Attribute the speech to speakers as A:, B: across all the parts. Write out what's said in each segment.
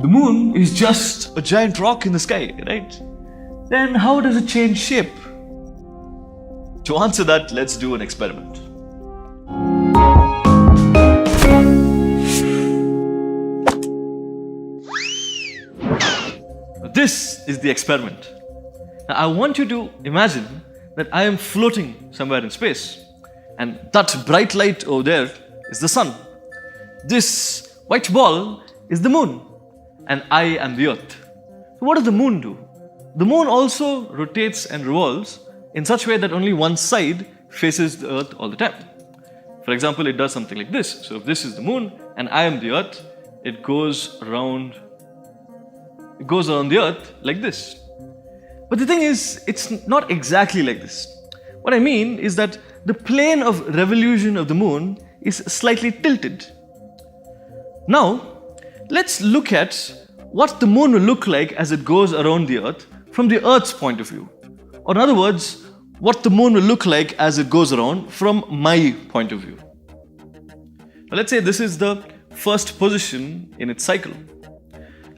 A: the moon is just a giant rock in the sky, right? Then how does it change shape? To answer that, let's do an experiment. This is the experiment. Now, I want you to imagine that I am floating somewhere in space, and that bright light over there is the sun. This white ball is the moon, and I am the earth. So what does the moon do? The moon also rotates and revolves in such a way that only one side faces the earth all the time. For example, it does something like this. So if this is the moon and I am the earth, it goes around the earth like this. But the thing is, it's not exactly like this. What I mean is that the plane of revolution of the moon is slightly tilted. Now, let's look at what the moon will look like as it goes around the earth from the earth's point of view. Or in other words, what the moon will look like as it goes around from my point of view. Now, let's say this is the first position in its cycle.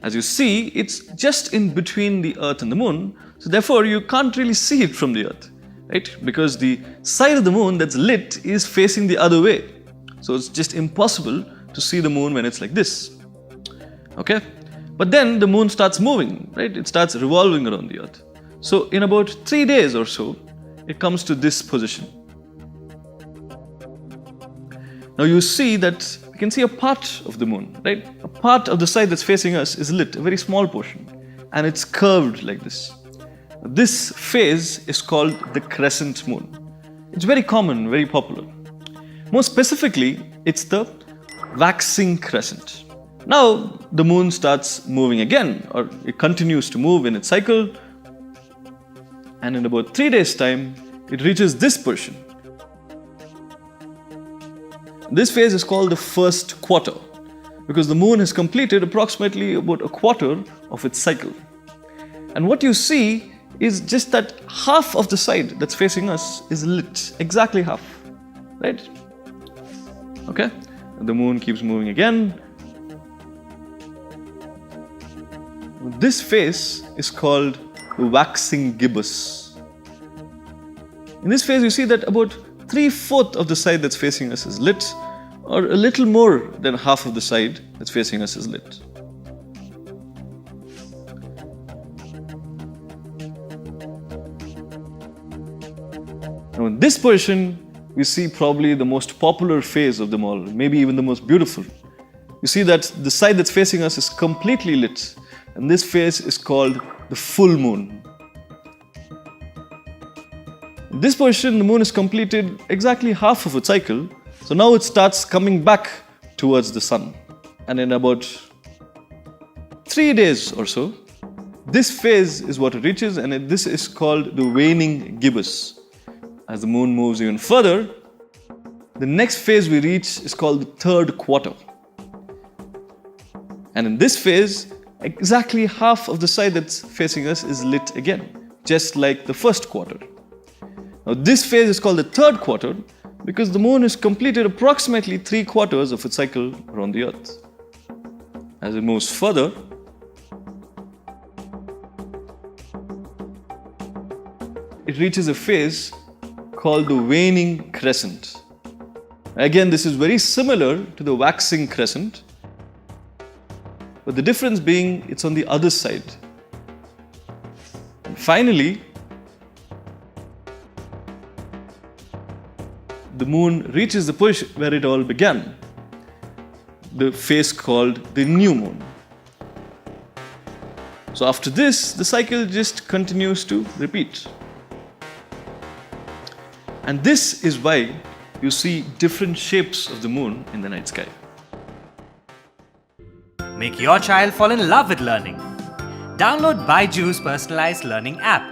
A: As you see, it's just in between the earth and the moon, so therefore you can't really see it from the earth, right? Because the side of the moon that's lit is facing the other way. So it's just impossible to see the moon when it's like this. Okay? But then the moon starts moving, right? It starts revolving around the earth. So in about 3 days or so, it comes to this position. Now you see that we can see a part of the moon, right? A part of the side that's facing us is lit, a very small portion, and it's curved like this. This phase is called the crescent moon. It's very common, very popular. More specifically, it's the waxing crescent. Now the moon starts moving again, or it continues to move in its cycle, and in about 3 days' time, it reaches this portion. This phase is called the first quarter, because the moon has completed approximately about a quarter of its cycle. And what you see is just that half of the side that's facing us is lit, exactly half, right? Okay? And the moon keeps moving again. This phase is called the waxing gibbous. In this phase, you see that about 3/4 of the side that's facing us is lit, or a little more than half of the side that's facing us is lit. Now in this portion, we see probably the most popular phase of them all, maybe even the most beautiful. You see that the side that's facing us is completely lit, and this phase is called the full moon. In this portion, the moon has completed exactly half of its cycle, so now it starts coming back towards the sun. And in about 3 days or so, this phase is what it reaches, and this is called the waning gibbous. As the moon moves even further, the next phase we reach is called the third quarter. And in this phase, exactly half of the side that's facing us is lit again, just like the first quarter. Now this phase is called the third quarter because the moon has completed approximately 3/4 of its cycle around the earth. As it moves further, it reaches a phase called the waning crescent. Again, this is very similar to the waxing crescent, but the difference being it's on the other side. And finally, the moon reaches the push where it all began, the phase called the new moon. So after this, the cycle just continues to repeat. And this is why you see different shapes of the moon in the night sky.
B: Make your child fall in love with learning. Download Byju's personalized learning app.